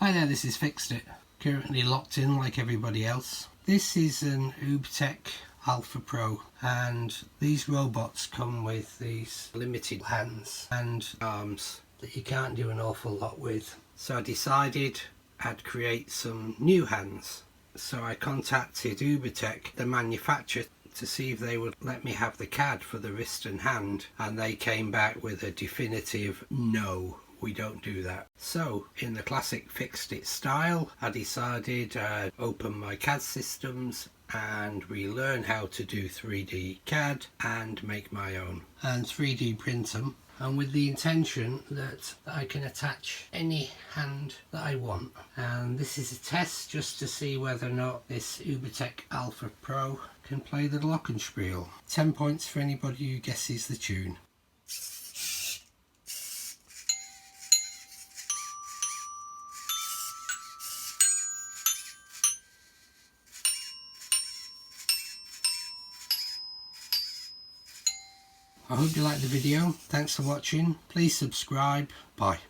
Hi there, this is Fixed It. Currently locked in like everybody else. This is an Ubtech Alpha Pro, and these robots come with these limited hands and arms that you can't do an awful lot with. So I decided I'd create some new hands. So I contacted Ubtech, the manufacturer, to see if they would let me have the CAD for the wrist and hand, and they came back with a definitive no. We don't do that. So in the classic Fixed It style, I decided I'd open my CAD systems and relearn how to do 3D CAD and make my own and 3D print them, and with the intention that I can attach any hand that I want. And this is a test just to see whether or not this Ubtech Alpha Pro can play the Glockenspiel. 10 points for anybody who guesses the tune. I hope you liked the video. Thanks for watching. Please subscribe. Bye.